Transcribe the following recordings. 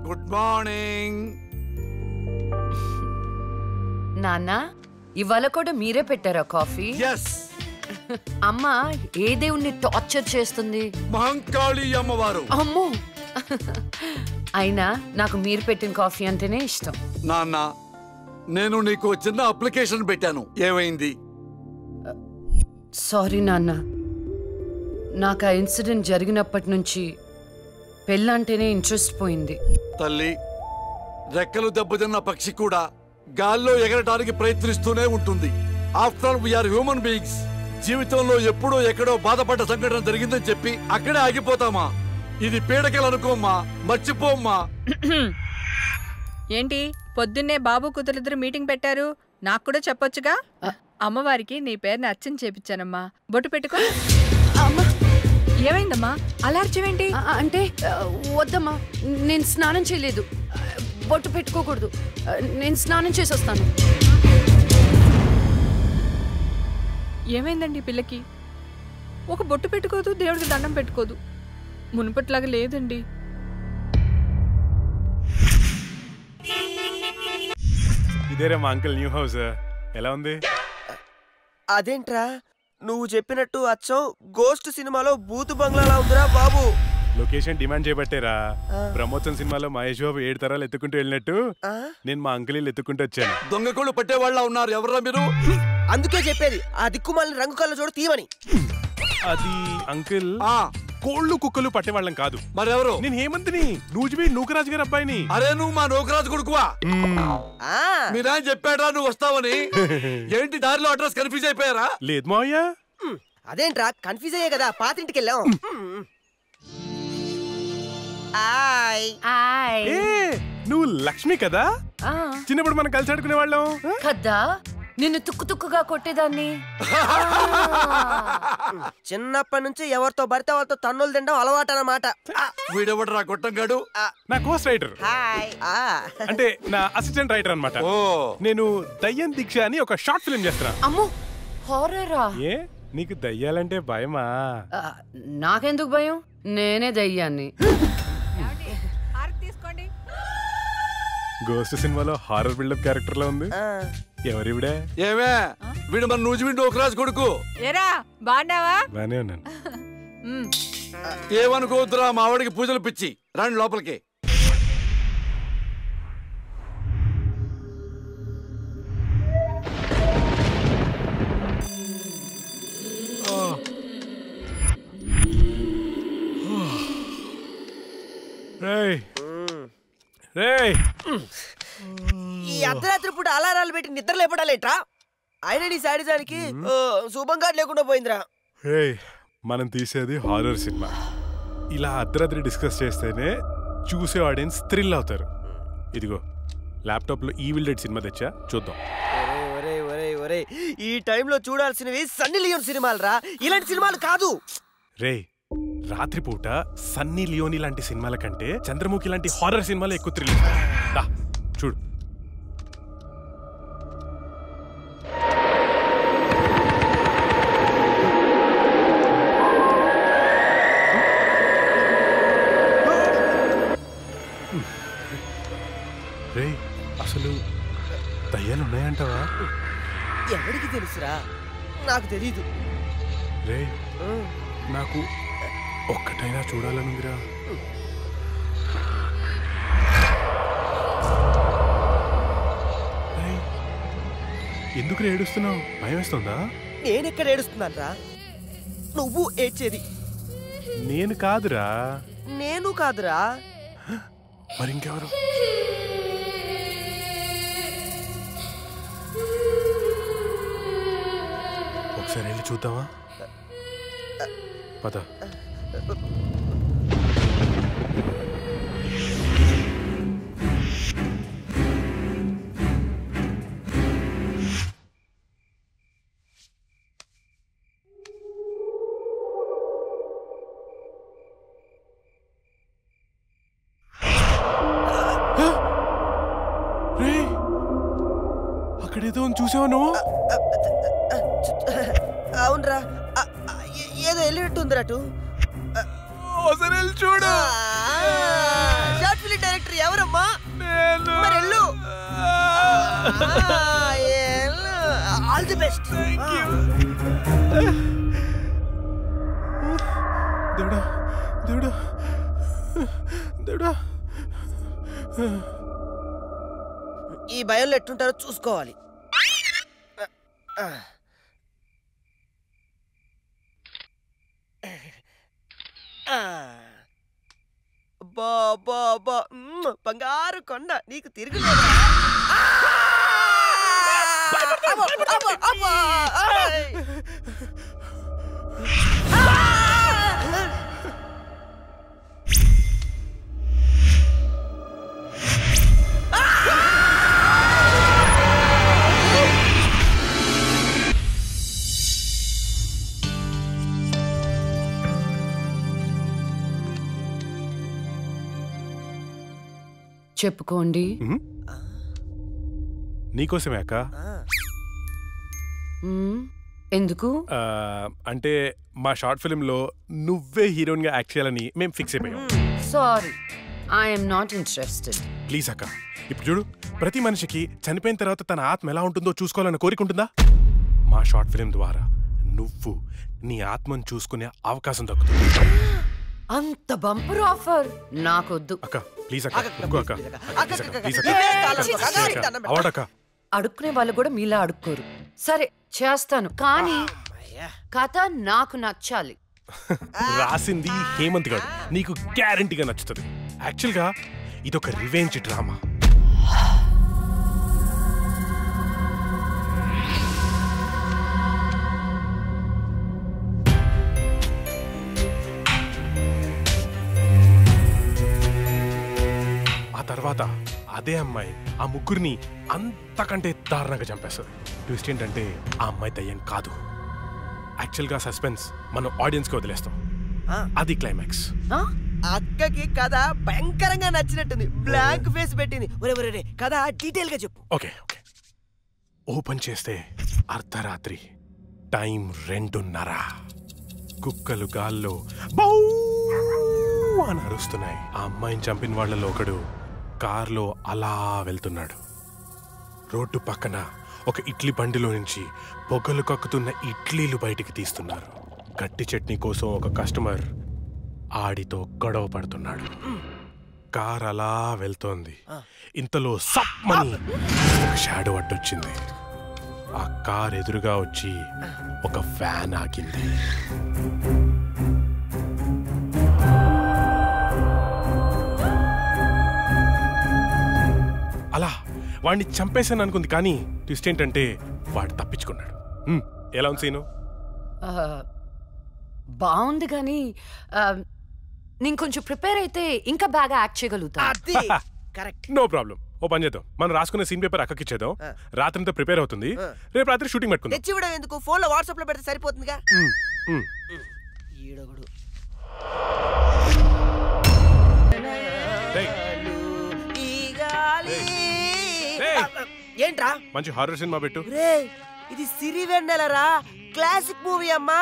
Good morning. నాన్న ఇవాళ కూడా మీరే పెట్టారా కాఫీ? ఎస్. అమ్మ ఏ దేవుణ్ణి టార్చర్ చేస్తుంది? మహంకాళి అమ్మవారు. అమ్మో. అయినా నాకు మీరు పెట్టిన కాఫీ అంటేనే ఇష్టం. నాన్న, నేను నీకు చిన్న అప్లికేషన్ పెట్టాను, ఏమైంది? సారీ నాన్న, నాకు ఆ ఇన్సిడెంట్ జరిగినప్పటి నుంచి పెళ్ళంటేనే ఇంట్రెస్ట్ పోయింది. తల్లి, రెక్కలు దెబ్బతిన్న పక్షి కూడా గాల్లో ఎగరడానికి ప్రయత్నిస్తూనే ఉంటుంది. After all we are human beings. జీవితంలో ఎప్పుడో ఎక్కడో బాధపడ్డ సంఘటన జరిగిందని చెప్పి అక్కడే ఆగిపోతామా? ఇది పీడకలు అనుకోమ్మా, మర్చిపోమ్మా. ఏంటి పొద్దున్నే బాబు కూతురిద్దరు మీటింగ్ పెట్టారు? నాకు కూడా చెప్పొచ్చుగా. అమ్మవారికి నీ పేరుని అర్చన చేపించానమ్మా. బొట్టు పెట్టుకో. ఏమైందమ్మా అలర్జీవేంటి? అంటే వద్దమ్మా, నేను స్నానం చేయలేదు. బొట్టు పెట్టుకోకూడదు. నేను స్నానం చేసి వస్తాను. ఏమైందండి పిల్లకి? ఒక బొట్టు పెట్టుకోదు, దేవుడికి దండం పెట్టుకోదు. మునుపట్లాగా లేదండి. ఇదేరా మా అంకుల్ న్యూ హౌస్. ఎలా ఉంది? అదేంట్రా నువ్వు చెప్పినట్టు అచ్చం గోస్ట్ సినిమాలో బూతు బంగ్లాలా ఉందిరా బాబు. లొకేషన్ డిమాండ్ చేయబట్టేరా. బ్రహ్మోత్సవం సినిమాలో మహేష్ బాబు 7 తరాలు ఎత్తుకుంటూ వెళ్ళినట్టు నేను మా అంకుల్ ఎత్తుకుంటూ వచ్చాను. దొంగకోళ్ళు పట్టే వాళ్ళ ఉన్నారు. ఎవరా మీరు? అందుకే చెప్పేది ఆ దిక్కుమాలిన రంగు కళ్ళ చూడ తీయమని. అది అంకుల్, కోళ్ళు కుక్కలు పట్టేవాళ్ళం కాదు. మరెవరు? నేను హేమంత్ని, నూజివీ నూకరాజు గారి అబ్బాయిని. అరే నువ్వు మా నూకరాజు కొడుకువా? మీరా చెప్పాడా నువ్వు వస్తావని? ఏంటి దారిలో అడ్రస్ కన్ఫ్యూజ్ అయిపోయారా? లేదు మావయ్య. అదేంట్రా కన్ఫ్యూజ్ అయ్యే కదా పాతింటికి వెళ్ళాం. నువ్వు లక్ష్మి కదా? చిన్నప్పుడు మనం కలిసి ఆడుకునే వాళ్ళం కదా. నిన్ను తుక్కు తుక్కుగా కొట్టేదాన్ని. చిన్నప్పటి నుంచి ఎవరితో పడితే వాళ్ళతో తన్నులు తినడం అలవాటు అన్నమాట. వీడెవడరా గొట్టంగాడు? నా కోస్ట్ రైటర్, అంటే నా అసిస్టెంట్ రైటర్ అన్నమాట. నేను దయ్యం దీక్ష అని ఒక షార్ట్ ఫిల్మ్ చేస్తున్నా. అమ్మో, హారరా? ఏ నీకు దయ్యాలంటే భయమా? నాకెందుకు భయం? నేనే దయ్యాన్ని. గోస్ట్ సినిమాలో హారర్ బిల్డప్ క్యారెక్టర్ లో ఉంది. ఎవరివిడే? ఏమే వీడు మన నూజివీ నూకరాజు కొడుకు. ఏరా బాగున్నావా? బానే ఉన్నాను. ఏమనుకోవద్దురా, మా వాడికి పూజలు పిచ్చి. రండి లోపలికి. ఈ అర్ధరాత్రి పూట అలారాలు పెట్టి నిద్ర లేపడాలేట్రా? ఆయన నీ శాడిజానికి శుభంగా లేకుండా పోయిందిరా. మనం తీసేది హారర్ సినిమా. ఇలా అర్ధరాత్రి డిస్కస్ చేస్తేనే చూసే ఆడియన్స్ థ్రిల్ అవుతారు. ఇదిగో ల్యాప్టాప్ లో ఈవిల్ డెడ్ సినిమా తెచ్చా, చూద్దాం. ఈ టైంలో చూడాల్సినవి సన్నీ లియోన్ సినిమాలు రా, ఇలాంటి సినిమాలు కాదు. రే, రాత్రిపూట సన్నీ లియోని లాంటి సినిమాల కంటే చంద్రముఖి లాంటి హారర్ సినిమాలు ఎక్కువ థ్రిల్. చూడు. రే, అసలు దయ్యాలు ఉన్నాయంటావా? ఎవరికి తెలుసురా? నాకు తెలీదు. రే, నాకు ఒక్కటైనా చూడాలనుందిరా. ఎందుకు ఏడుస్తున్నావు? భయం వేస్తుందా? నేనెక్కడ ఏడుస్తున్నాను రా? నువ్వు ఏడ్చేది. నేను కాదురా. నేను కాదురా. మరి ఇంకెవరు? ఒకసారి వెళ్ళి చూద్దామా? పద. అక్కడేదో చూసావా నువ్వు? అవునరా, ఏదో వెళ్ళినట్టుందిరా. ఒకసారి వెళ్ళి చూడు. షార్ట్ ఫిల్మ్ డైరెక్టర్ ఎవరమ్మా? నేను. మరి వెళ్ళు. All the best. దేవుడా దేవుడా దేవుడా. ఈ భయంలో ఎట్టుంటారో చూసుకోవాలి. బంగారు కొండ నీకు తిరుగులేదు. చెప్పుకోండి. నీకోసమే అక్క. ఎందుకు? అంటే మా షార్ట్ ఫిల్మ్ లో నువ్వే హీరోయిన్ గా యాక్ట్ చేయాలని మేము ఫిక్స్ అయిపోయాం. Sorry, I'm not interested. Please అక్క, ఇప్పుడు చూడు, ప్రతి మనిషికి చనిపోయిన తర్వాత తన ఆత్మ ఎలా ఉంటుందో చూసుకోవాలని కోరిక ఉంటుందా? మా షార్ట్ ఫిల్మ్ ద్వారా నువ్వు నీ ఆత్మను చూసుకునే అవకాశం దక్కుతుంది. అంత బంపర్ ఆఫర్ నాకొద్దు. అక్క ప్లీజ్ అక్క, ఇంకో అక్క, ప్లీజ్ అక్క, అవడక్క. అడుక్కునే వాళ్ళు కూడా మీలా అడుక్కోరు. సరే చేస్తాను, కానీ కథ నాకు నచ్చాలి. రాసింది హేమంత్ గారు, నీకు గ్యారంటీగా నచ్చుతుంది. యాక్చువల్ గా ఇదొక రివెంజ్ డ్రామా. తర్వాత అదే అమ్మాయి ఆ ముగ్గురిని అంతకంటే దారుణంగా చంపేస్తుంది. ట్విస్ట్ ఏంటంటే ఆ అమ్మాయి దయ్యం కాదు. యాక్చువల్ గా సస్పెన్స్ మనం ఆడియన్స్ కి వదిలేస్తాం. అది క్లైమాక్స్. అక్కకి కథ భయంకరంగా నచ్చినట్టుంది. బ్లాంక్ ఫేస్ పెట్టింది. ఒరే కథ డీటెయిల్ గా చెప్పు. Okay okay. ఓపెన్ చేస్తే అర్ధరాత్రి, టైం 2:30. కుక్కలు గాల్లో బౌ అని అరుస్తున్నాయి. ఆ అమ్మాయిని చంపిన వాళ్ళలో ఒకడు కార్లో అలా వెళ్తున్నాడు. రోడ్డు పక్కన ఒక ఇడ్లీ బండిలో నుంచి పొగలు కక్కుతున్న ఇడ్లీలు బయటికి తీస్తున్నారు. గట్టి చట్నీ కోసం ఒక కస్టమర్ ఆడితో గొడవ పడుతున్నాడు. కార్ అలా వెళ్తోంది. ఇంతలో సప్మని ఒక షాడో అడ్డొచ్చింది. ఆ కార్ ఎదురుగా వచ్చి ఒక ఫ్యాన్ ఆగింది. అలా వాడిని చంపేశాను అనుకుంది, కానీ ట్విస్ట్ ఏంటంటే వాడు తప్పించుకున్నాడు. ఎలా ఉంది సీను? బాగుంది, కానీ నేను కొంచెం ప్రిపేర్ అయితే ఇంకా బాగా యాక్ట్ చేయగలుగుతా. No problem. ఓ పని చేద్దాం, మనం రాసుకున్న సీన్ పేపర్ అక్కకి ఇచ్చేద్దాం. రాత్రంతా ప్రిపేర్ అవుతుంది. రేపు రాత్రి షూటింగ్ పెట్టుకుందాం. తెచ్చివ్వడం ఎందుకు? ఫోన్ లో వాట్సాప్ లో పెడితే సరిపోతుందిగా. ఏంట్రా మంచి హారర్ సినిమా పెట్టు. ఇది సిరివెన్నెలరా, క్లాసిక్ మూవీ అమ్మా.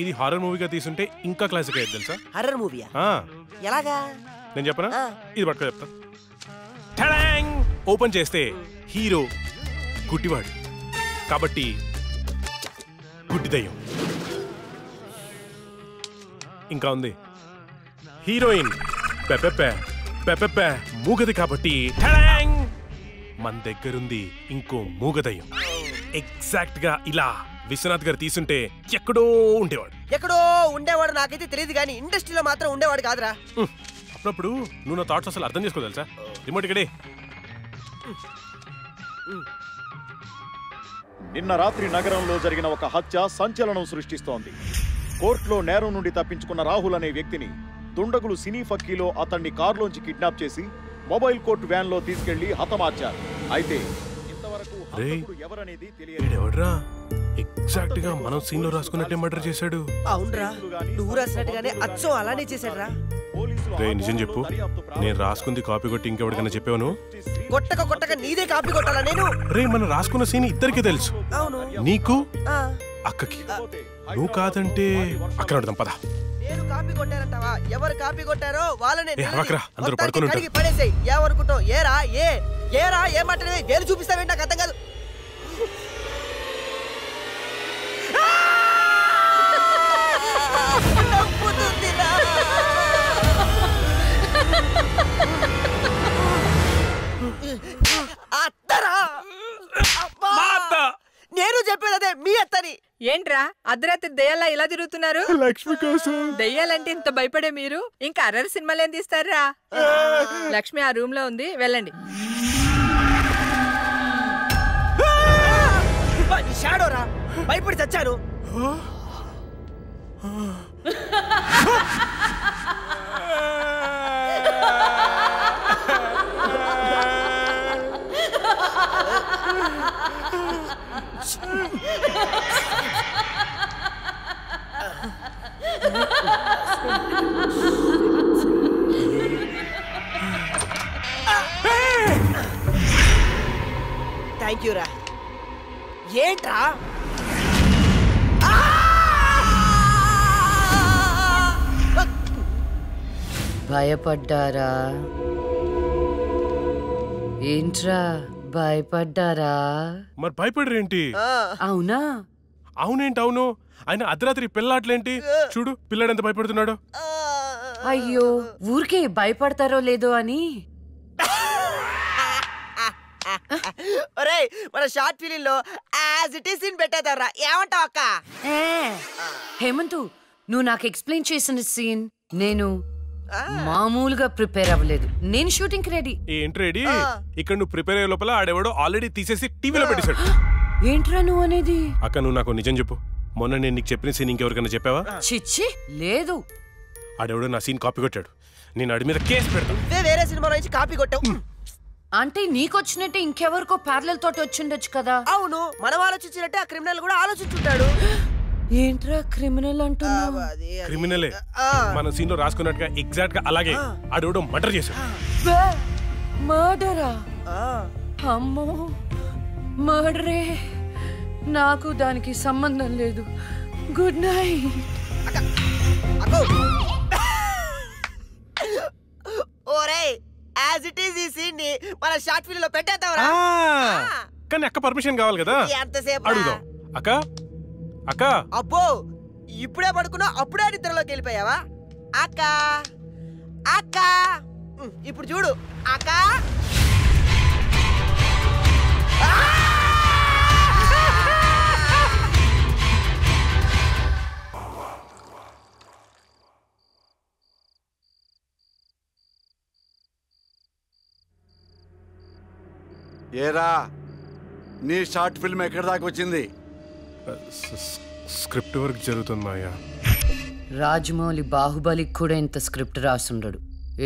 ఇది హారర్ మూవీగా తీసుంటే ఇంకా క్లాసిక్ అయ్యేది తెలుసా? హారర్ మూవీయా? ఎలాగా నేను చెప్పనా? ఇది పట్టుకో చెప్తా. ఓపెన్ చేస్తే హీరో గుడ్డివాడు కాబట్టి గుడ్డి దయ్యం. ఇంకా ఉంది హీరోయిన్ మూగది కాబట్టి మన దగ్గరుంది ఇంకో మూగదయ్యం. ఎగ్జాక్ట్ గా ఇలా విశ్వనాథ్ గారు తీసుంటే ఎక్కడో ఉండేవాడు. నాకైతే తెలియదు, కానీ ఇండస్ట్రీలో మాత్రం ఉండేవాడు కాదురా. అప్పుడప్పుడు నువ్వు నా థాట్స్ అసలు అర్థం చేసుకో తెలుసా? రిమోట్ ఇక్కడే. నిన్న రాత్రి నగరంలో జరిగిన ఒక హత్య సంచలనం సృష్టిస్తోంది. కోర్టులో నేరం నుండి తప్పించుకున్న రాహుల్ అనే వ్యక్తిని దుండగులు సినీ ఫక్కీలో అతన్ని కారులోంచి కిడ్నాప్ చేసి మొబైల్ కోర్టు వ్యాన్ లో తీసుకెళ్లి హతమార్చారు. అయితే ఇంతవరకు ఎవరనేది తెలియదు. ఎగ్జాక్ట్ గా మనం సీన్ లో రాసుకున్నట్టే మర్డర్ చేశాడు. అవునరా, నువ్వు రాసినట్టుగానే అచ్చం అలానే చేశాడురా. రే నిజం చెప్పు, నేను రాసుకుంది కాపీ కొట్టి ఇంకెవరికైనా చెప్పాను? కొట్టక నీదే కాపీ కొట్టాలా నేను? రే మనం రాసుకున్న సీన్ ఇద్దరికి తెలుసు. నీకు అక్కకి. నువ్వు కాదంటే అక్కడ పద. నేను కాపీ కాపీ కొట్టారంటావా? ఎవరు కాపీ కొట్టారో వాళ్ళనే కడిగి పడేసాయి. ఏమనుకుంటావు? ఏరా ఏమంటే వేలు చూపిస్తావేంటి? నాకు అర్థం కాదు. నేను చెప్పేది అదే, మీ అత్తని. ఏంట్రా అర్ధరాత్రి దెయ్యాలా ఇలా తిరుగుతున్నారు? లక్ష్మి కోసం. దెయ్యాలంటే ఇంత భయపడే మీరు ఇంకా అర్రర్ సినిమాలు ఏం తీస్తారా? లక్ష్మి ఆ రూమ్ లో ఉంది, వెళ్ళండి. షాడోరా, భయపడి చచ్చాను. థ్యాంక్ యూ రా. ఏంట్రా? భయపడ్డారా? ఏంట్రా భయపడ్డారా? మరి భయపడరేంటి? అవునా? అవునేంటి అవును? ఆయన అర్ధరాత్రి పిల్లాట్లేంటి? చూడు పిల్లాడు ఎంత భయపడుతున్నాడు. అయ్యో, ఊరికే భయపడతారో లేదో అని. ఒరేయ్, మన షార్ట్ ఫిలిం లో యాజ్ ఇట్ ఈస్ సీన్ పెట్టేదారా, ఏమంటావు అక్క? హేమంతు, నువ్వు నాకు ఎక్స్ప్లెయిన్ చేసిన సీన్ నేను మామూలుగా ప్రిపేర్ అవ్వలేదు. నేను షూటింగ్ కి రెడీ. ఏంటి రెడీ? ఇక్కడ నువ్వు ప్రిపేర్ అయ్యే లోపల ఆడేవాడు ఆల్రెడీ తీసేసి టీవీలో పెట్టేశాడు. ఏంట్రా నువ్వు అనేది? అక్క నువ్వు నాకు నిజం చెప్పు, మొన్న నేను నీకు చెప్పిన సీన్ ఇంకెవరికైనా చెప్పావా? చిచ్చి లేదు. ఆడేవాడు నా సీన్ కాపీ కొట్టాడు. నేను ఆడి మీద కేసు పెడతాను. వేరే సినిమా నుంచి కాపీ కొట్టావు అంటే నీకొచ్చినట్టే ఇంకెవరికో ప్యారలల్ తోటి వచ్చిండొచ్చు కదా. అవును, మనం ఆలోచించినట్టే ఆ క్రిమినల్ కూడా ఆలోచించుంటాడు. ఏంట్రా క్రిమినల్ అంటున్నావు? క్రిమినలే మన సీన్ లో రాసుకున్నట్టుగా ఎగ్జాక్ట్ గా అలాగే ఆడేవాడు మర్డర్ చేశాడు. మర్డరా? అమ్మో, మర్డరే. నాకు దానికి సంబంధం లేదు. Good night. ఓరేయ్, యాజ్ ఇట్ ఈస్ ఈ సీన్ ని మన షార్ట్ ఫిల్మ్ లో పెట్టేద్దాంరా. కానీ అక్క పర్మిషన్ కావాలి కదా, ఎంతసేపు అడుగుదాం. అక్క అక్క. అబ్బో, ఇప్పుడే పడుకున్నా అప్పుడే నిద్రలోకి వెళ్ళిపోయావా? అక్క అక్క, ఇప్పుడు చూడు అక్క. ఏరా, నీ షార్ట్ ఫిల్మ్ ఎక్కడి దాకా వచ్చింది? స్క్రిప్ట్ వర్క్ జరుగుతుంది మాయా. రాజమౌళి బాహుబలికి కూడా ఇంత స్క్రిప్ట్ రాసుండడు.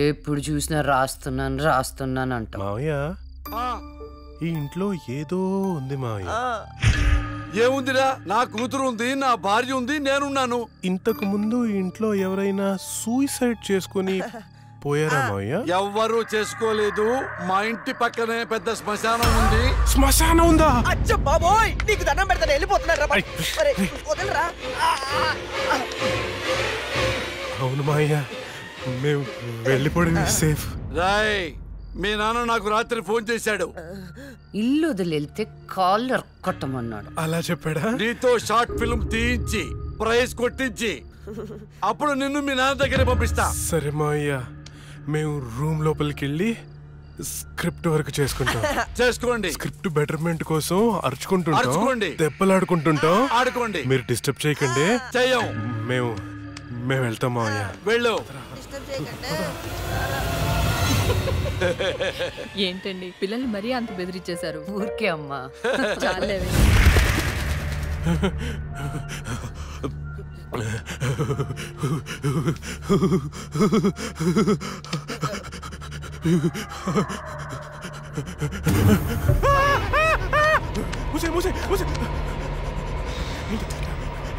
ఎప్పుడు చూసినా రాస్తున్నాను అంట. మావయ్య, ఈ ఇంట్లో ఏదో ఉంది మావయ్య. ఏముందిరా? నా కూతురు ఉంది, నా భార్య ఉంది, నేనున్నాను. ఇంతకు ముందు ఇంట్లో ఎవరైనా సూసైడ్ చేసుకుని పోయారా మావయ్య? ఎవ్వరూ చేసుకోలేదు. మా ఇంటి పక్కనే పెద్ద శ్మశానం ఉంది. శ్మశానం ఉందా? అచ్చ బాబోయ్, నీకు దండం పెడతాను, వెళ్ళిపోతున్నారా? వదలరా. అవును మావయ్య, మేము వెళ్ళిపోవడం సేఫ్. రాయ్, మీ నాన్న నాకు రాత్రి ఫోన్ చేశాడు. ఇల్లు వదిలేళ్తే కాళ్ళు కొట్టమన్నాడు. అలా చెప్పాడా? నీతో షార్ట్ ఫిల్మ్ తీయించి ప్రైజ్ కొట్టించి అప్పుడు నిన్ను మీ నాన్న దగ్గర పంపిస్తా. సరే మావయ్య, మేము రూమ్ లోపలికి వెళ్ళి స్క్రిప్ట్ వర్క్ చేసుకుంటాం. చేసుకోండి. స్క్రిప్ట్ బెటర్మెంట్ కోసం అరుచుకుంటుంటాం, అరుచుకోండి, దెబ్బలాడుకుంటుంటాం. ఆడుకోండి. మీరు డిస్టర్బ్ చేయకండి. చెయ్యం. మేము వెళ్తాం మావయ్య. వెళ్ళు. ఏంటండి పిల్లల్ని మరీ అంత బెదిరించేశారు? ఊరికే అమ్మా. చాలేవే.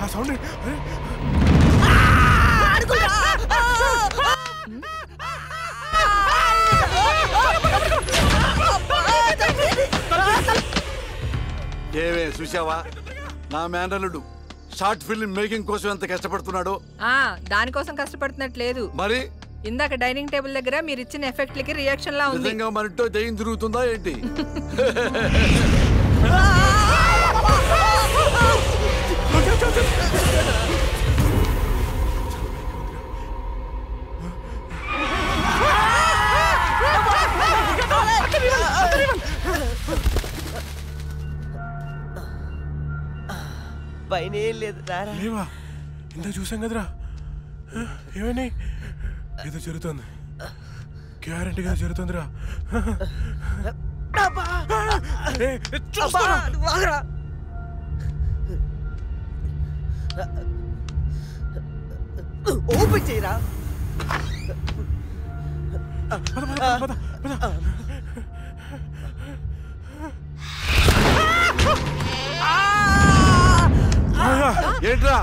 ఆ సౌండ్ ఏవే చూసావా? నా మేనల్లుడు షార్ట్ ఫిల్మ్ మేకింగ్ కోసం ఎంత కష్టపడుతున్నాడో. దానికోసం కష్టపడుతున్నట్లేదు. మరి ఇందాక డైనింగ్ టేబుల్ దగ్గర మీరు ఇచ్చిన ఎఫెక్ట్లకి రియాక్షన్ లా ఉంది. నిజంగా మనతో దయ్యం తిరుగుతుందా ఏంటి? పైన ఏం లేదు లేవా? ఇంత చూసాం కదరా. ఏమని ఏదో జరుగుతుంది, గ్యారంటీగా జరుగుతుందిరా. ఓపెన్ చేయరా. ఏంట్రా?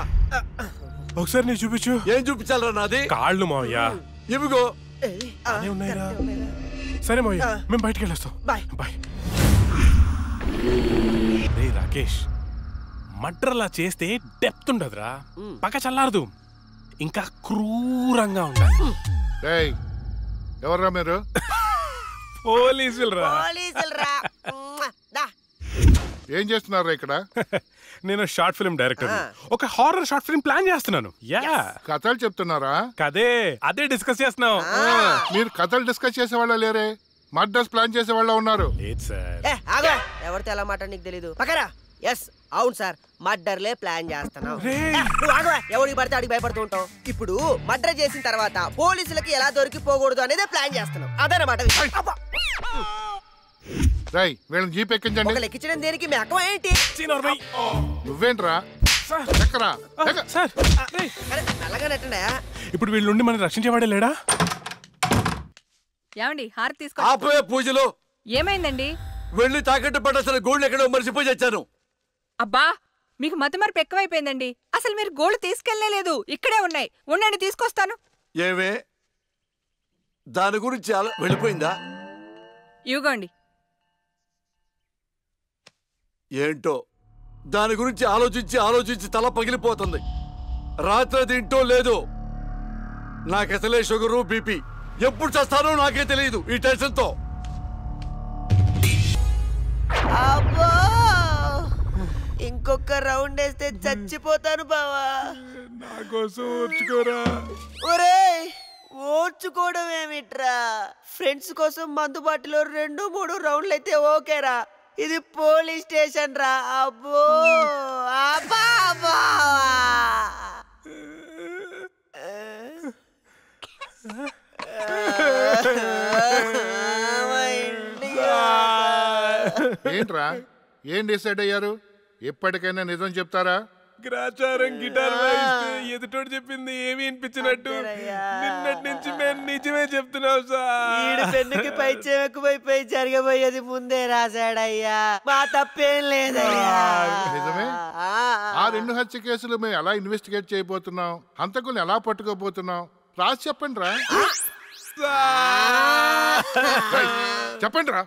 ఒకసారి నేను చూపించు. ఏం చూపించాలరా? నాది కాళ్ళు మావయ్య. ఇవిగో ఉన్నాయిరా. సరే మావయ్య, మేము బయటికి వెళ్ళొస్తాం. Bye bye. రే రాకేష్, మర్డర్లా చేస్తే డెప్త్ ఉండదురా, పక్క చల్లారదు, ఇంకా క్రూరంగా ఉండాలి. ఎవర్రా మీరు? పోలీసులరా. ఏం చేస్తున్నారా ఇక్కడ? నేను షార్ట్ ఫిల్మ్ డైరెక్టర్, ఒక హారర్ షార్ట్ ఫిల్మ్ ప్లాన్ చేస్తున్నాను. కథలు చెప్తున్నారా? కదే, అదే డిస్కస్ చేస్తున్నాం. మీరు కథలు డిస్కస్ చేసే వాళ్ళ లేరే, మర్డర్స్ ప్లాన్ చేసే వాళ్ళ ఉన్నారు. ఎవరితో ఎలా మాట నీకు తెలీదు. పక్కరా. ఎస్ అవును సార్, మర్డర్లే ప్లాన్ చేస్తున్నాం. ఎవరికి పడితే అడిగి భయపడుతూ ఉంటాం. ఇప్పుడు మర్డర్ చేసిన తర్వాత పోలీసులకి ఎలా దొరికిపోకూడదు అనేది ప్లాన్ చేస్తున్నాం. అదనమాట. రై వీళ్ళని జీప్ ఎక్కించండి. ఎక్కించడం దేనికి? మెక్కం ఏంటి? నువ్వేంట్రా? ఇప్పుడు వీళ్ళ నుండి మనం రక్షించేవాడే లేడా? ఏమండి హారతి తీసుకో. ఆపే పూజలు. ఏమైందండి? వెళ్ళి తాకట్టు పట్టాల్సిన గోల్డ్ ఎక్కడో మర్చిపోయి వచ్చాను. అబ్బా, మీకు మతిమరుపు ఎక్కువైపోయిందండి. అసలు మీరు గోల్డ్ తీసుకెళ్లలేదు, ఇక్కడే ఉన్నాయి. ఉండండి, తీసుకొస్తాను. ఏమే దాని గురించి వెళ్ళిపోయిందా? ఇవ్వండి. ఏంటో దాని గురించి ఆలోచించి ఆలోచించి తల పగిలిపోతుంది. రాత్రి తింటో లేదు. నాకసలే షుగరు, బీపీ. ఎప్పుడు చేస్తానో నాకే తెలియదు ఈ టెన్షన్ తో. ఇంకొక రౌండ్ వేస్తే చచ్చిపోతాను బావా. నాకోసం ఓర్చుకోరా. ఒరేయ్, ఓర్చుకోవడం ఏమిట్రా? ఫ్రెండ్స్ కోసం మందు బాటిలో 2-3 రౌండ్లు అయితే ఓకేరా. ఇది పోలీస్ స్టేషన్ రా. అబ్బో అబ్బా అబ్బా. ఏంట్రా, ఏం డిసైడ్ అయ్యారు? ఎప్పటికైనా నిజం చెప్తారా? గ్రాచారం గిటార్ వాయిస్తే ఎదుటోడు చెప్పింది ఏమి అనిపించినట్టు నిన్నటి నుంచి మేము నిజమే చెప్తున్నాం సార్. పెన్నుకి పై చెక్కుపోయి జరగబోయేది ముందే రాశాడయ్యా. మా తప్పేం లేదయ్యా. నిజమే. ఆ 2 హత్య కేసులు మేము ఎలా ఇన్వెస్టిగేట్ చేయబోతున్నాం, హంతకుల్ని ఎలా పట్టుకోబోతున్నాం రాసి చెప్పండి రా. చెప్పండి రా.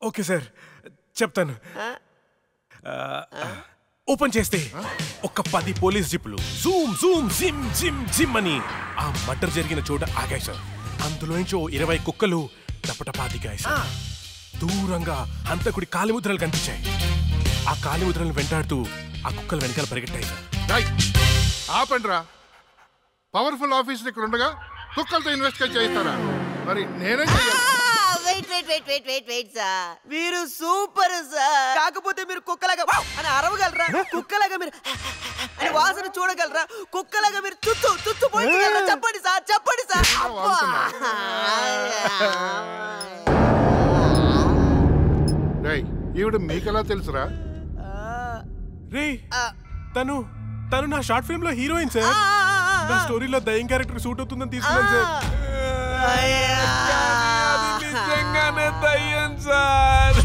ఓకే సార్, చెప్తాను. ఓపెన్ చేస్తే ఒక 10 పోలీస్ జీపులు జూమ్ జూమ్ జిమ్ జిమ్ జిమ్ అని ఆ మర్డర్ జరిగిన చోట ఆగాయి సార్. అందులోంచి 20 కుక్కలు టపటపా దిగాయి సార్. దూరంగా హంతకుడి కాలిముద్రలు కనిపించాయి. ఆ కాలిముద్రలను వెంటాడుతూ ఆ కుక్కలు వెనకాల పరిగెట్టాయి సార్. ఆపండి రా. పవర్ఫుల్ ఆఫీసర్ ఇక్కడ ఉండగా కుక్కలతో ఇన్వెస్టిగేట్ చేయిస్తారా? మరి నేనే చెయ్యాలి. వెయిట్ సార్, మీరు సూపర్ సార్. కాకపోతే మీరు కుక్కలాగా అని అరవగలరా? కుక్కలాగా మీరు అని వాసన చూడగలరా? కుక్కలాగా మీరు చుత్తు పోయించగలరా? చెప్పండి సార్, చెప్పండి సార్. ఈవిడ మీకెలా తెలుసురా? రే, తను నా షార్ట్ ఫిల్మ్ లో హీరోయిన్ సార్. నా స్టోరీలో దయ్యం క్యారెక్టర్ సూట్ అవుతుందని తీసుకున్నాను సార్. నిజంగానే దయ్యం సార్.